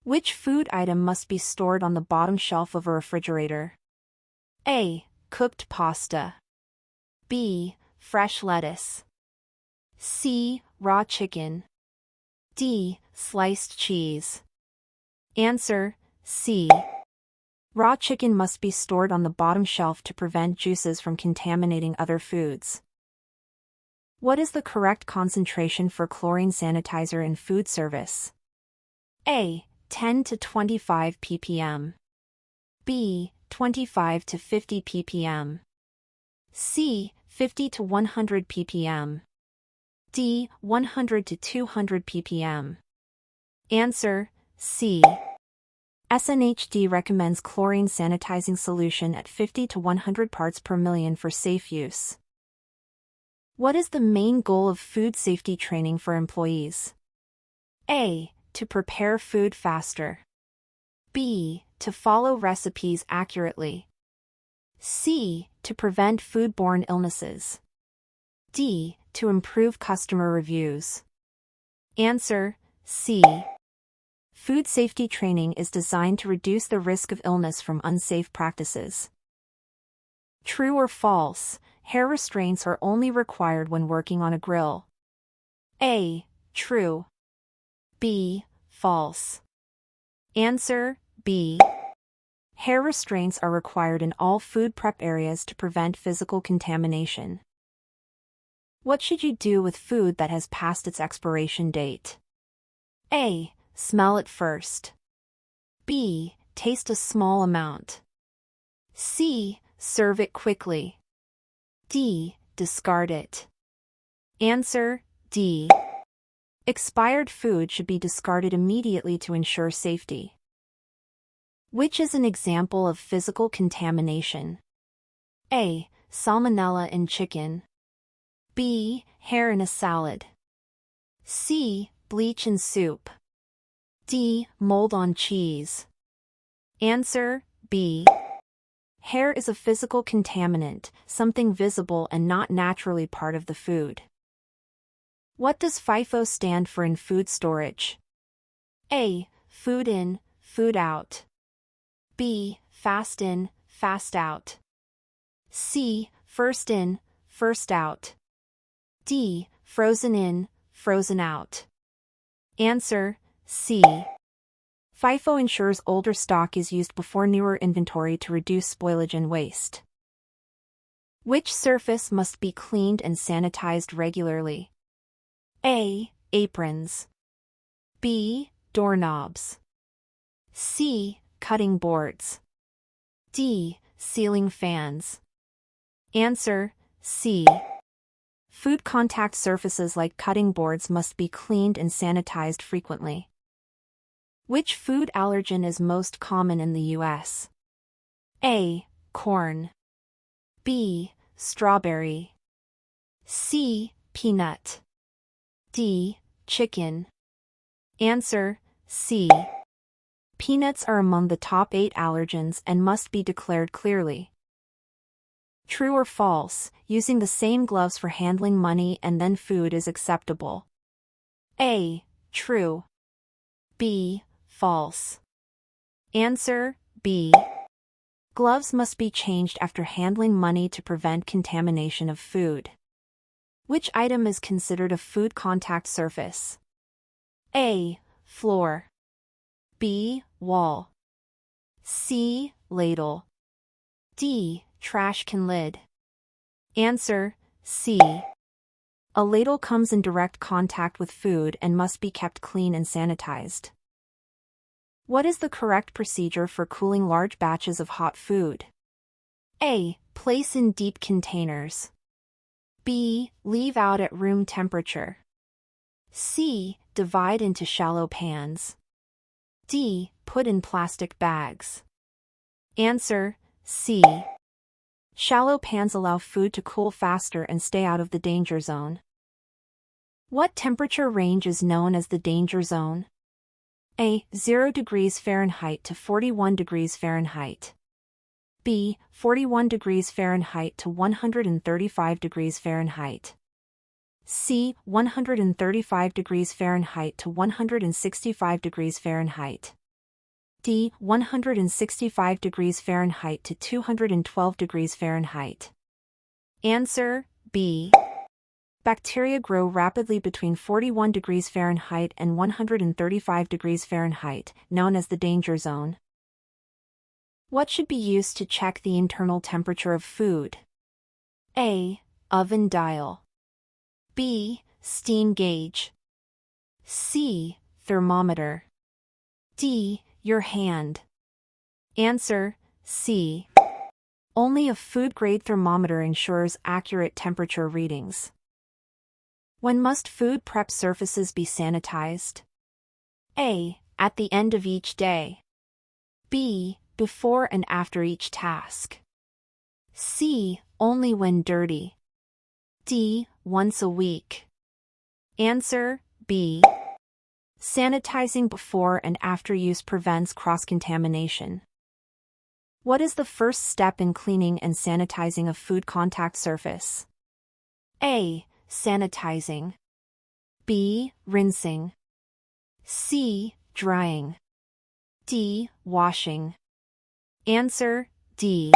Which food item must be stored on the bottom shelf of a refrigerator? A. Cooked pasta. B. Fresh lettuce. C. Raw chicken. D. Sliced cheese. Answer: C. Raw chicken must be stored on the bottom shelf to prevent juices from contaminating other foods. What is the correct concentration for chlorine sanitizer in food service? A. 10 to 25 ppm. B. 25 to 50 ppm. C. 50 to 100 ppm. D. 100 to 200 ppm. Answer: C. SNHD recommends chlorine sanitizing solution at 50 to 100 parts per million for safe use. What is the main goal of food safety training for employees? A. To prepare food faster. B. To follow recipes accurately. C. To prevent foodborne illnesses. D. To improve customer reviews. Answer: C. Food safety training is designed to reduce the risk of illness from unsafe practices. True or false, hair restraints are only required when working on a grill? A. True. B. False. Answer: B. Hair restraints are required in all food prep areas to prevent physical contamination. What should you do with food that has passed its expiration date? A. Smell it first. B. Taste a small amount. C. Serve it quickly. D. Discard it. Answer: D. Expired food should be discarded immediately to ensure safety. Which is an example of physical contamination? A. Salmonella in chicken. B. Hair in a salad. C. Bleach in soup. D. Mold on cheese. Answer: B. Hair is a physical contaminant, something visible and not naturally part of the food. What does FIFO stand for in food storage? A. Food in, food out. B. Fast in, fast out. C. First in, first out. D. Frozen in, frozen out. Answer: C. FIFO ensures older stock is used before newer inventory to reduce spoilage and waste. Which surface must be cleaned and sanitized regularly? A. Aprons. B. Doorknobs. C. Cutting boards. D. Ceiling fans. Answer: C. Food contact surfaces like cutting boards must be cleaned and sanitized frequently. Which food allergen is most common in the U.S.? A. Corn. B. Strawberry. C. Peanut. D. Chicken. Answer: C. Peanuts are among the top 8 allergens and must be declared clearly. True or false, using the same gloves for handling money and then food is acceptable? A. True. B. False. Answer: B. Gloves must be changed after handling money to prevent contamination of food. Which item is considered a food contact surface? A. Floor. B. Wall. C. Ladle. D. Trash can lid. Answer: C. A ladle comes in direct contact with food and must be kept clean and sanitized. What is the correct procedure for cooling large batches of hot food? A. Place in deep containers. B. Leave out at room temperature. C. Divide into shallow pans. D. Put in plastic bags. Answer: C. Shallow pans allow food to cool faster and stay out of the danger zone. What temperature range is known as the danger zone? A. 0 degrees Fahrenheit to 41 degrees Fahrenheit. B. 41 degrees Fahrenheit to 135 degrees Fahrenheit. C. 135 degrees Fahrenheit to 165 degrees Fahrenheit. D. 165 degrees Fahrenheit to 212 degrees Fahrenheit. Answer B. Bacteria grow rapidly between 41 degrees Fahrenheit and 135 degrees Fahrenheit, known as the danger zone. What should be used to check the internal temperature of food? A. Oven dial. B. Steam gauge. C. Thermometer. D. Your hand. Answer C. Only a food-grade thermometer ensures accurate temperature readings. When must food prep surfaces be sanitized? A. At the end of each day. B. Before and after each task. C. Only when dirty. D. Once a week. Answer B. Sanitizing before and after use prevents cross-contamination. What is the first step in cleaning and sanitizing a food contact surface? A. Sanitizing. B. Rinsing. C. Drying. D. Washing. Answer D.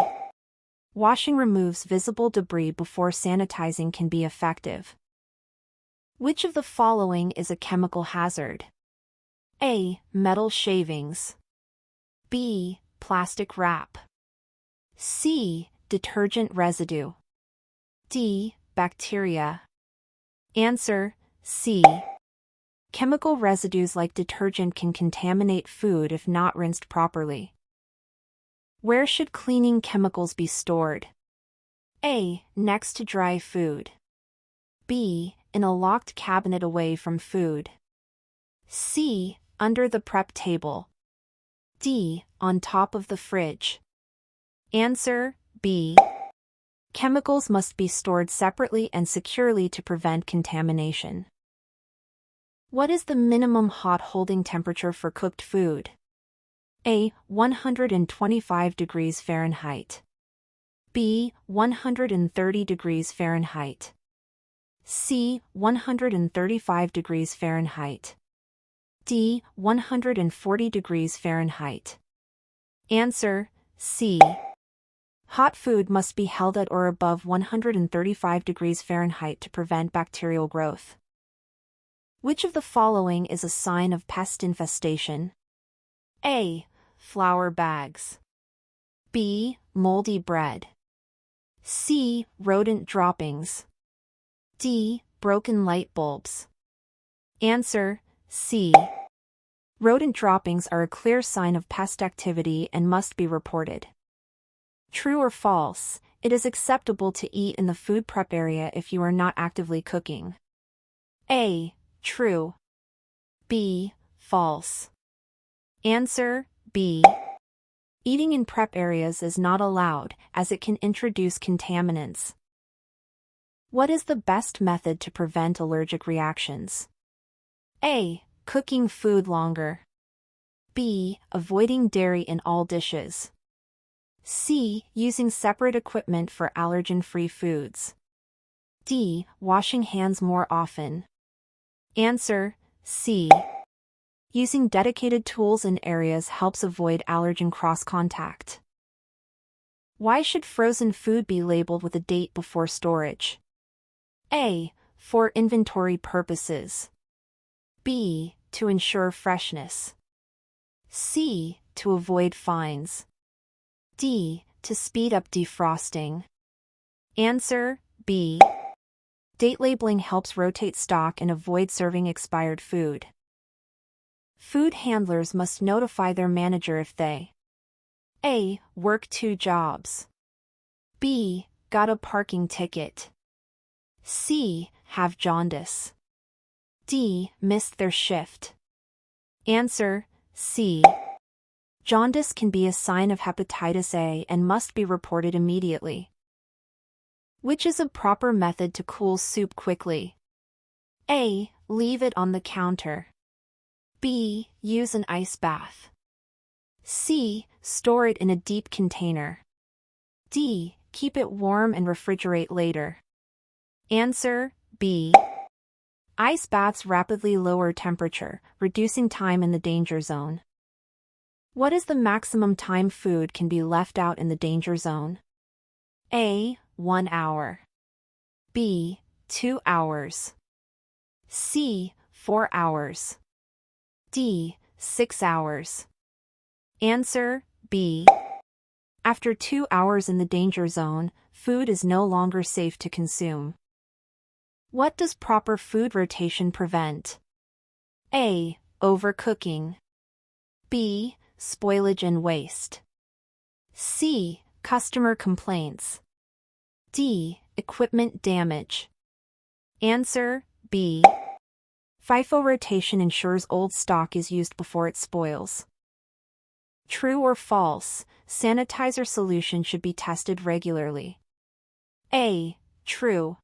Washing removes visible debris before sanitizing can be effective. Which of the following is a chemical hazard? A. Metal shavings. B. Plastic wrap. C. Detergent residue. D. Bacteria. Answer C. Chemical residues like detergent can contaminate food if not rinsed properly. Where should cleaning chemicals be stored? A. Next to dry food. B. In a locked cabinet away from food. C. Under the prep table. D. On top of the fridge. Answer B. Chemicals must be stored separately and securely to prevent contamination. What is the minimum hot holding temperature for cooked food? A. 125 degrees Fahrenheit. B. 130 degrees Fahrenheit. C. 135 degrees Fahrenheit. D. 140 degrees Fahrenheit. Answer C. Hot food must be held at or above 135 degrees Fahrenheit to prevent bacterial growth. Which of the following is a sign of pest infestation? A. Flour bags. B. Moldy bread. C. Rodent droppings. D. Broken light bulbs. Answer C. Rodent droppings are a clear sign of pest activity and must be reported. True or false, it is acceptable to eat in the food prep area if you are not actively cooking. A. True. B. False. Answer B. Eating in prep areas is not allowed, as it can introduce contaminants. What is the best method to prevent allergic reactions? A. Cooking food longer. B. Avoiding dairy in all dishes. C. Using separate equipment for allergen-free foods. D. Washing hands more often. Answer C. Using dedicated tools in areas helps avoid allergen cross-contact. Why should frozen food be labeled with a date before storage? A. For inventory purposes. B. To ensure freshness. C. To avoid fines. D. To speed up defrosting. Answer B. Date labeling helps rotate stock and avoid serving expired food. Food handlers must notify their manager if they A. Work 2 jobs. B. Got a parking ticket. C. Have jaundice. D. Missed their shift. Answer C. Jaundice can be a sign of hepatitis A and must be reported immediately. Which is a proper method to cool soup quickly? A. Leave it on the counter. B. Use an ice bath. C. Store it in a deep container. D. Keep it warm and refrigerate later. Answer B. Ice baths rapidly lower temperature, reducing time in the danger zone. What is the maximum time food can be left out in the danger zone? A. 1 hour. B. 2 hours. C. 4 hours. D. 6 hours. Answer B. After 2 hours in the danger zone, food is no longer safe to consume. What does proper food rotation prevent? A. Overcooking. B. Spoilage and waste. C. Customer complaints. D. Equipment damage. Answer B. FIFO rotation ensures old stock is used before it spoils. True or false, sanitizer solution should be tested regularly. A. True.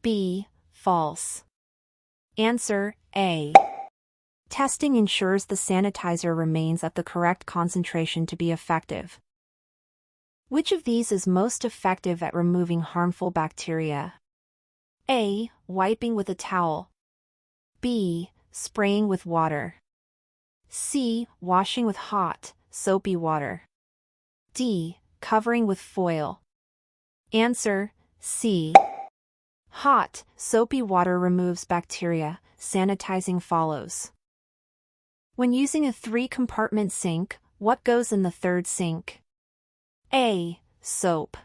B. False. Answer A. Testing ensures the sanitizer remains at the correct concentration to be effective. Which of these is most effective at removing harmful bacteria? A. Wiping with a towel. B. Spraying with water. C. Washing with hot, soapy water. D. Covering with foil. Answer C. Hot, soapy water removes bacteria, sanitizing follows. When using a 3-compartment sink, what goes in the third sink? A. Soap.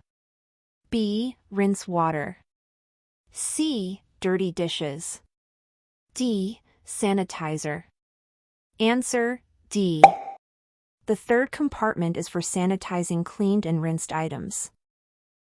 B. Rinse water. C. Dirty dishes. D. Sanitizer. Answer D. The third compartment is for sanitizing cleaned and rinsed items.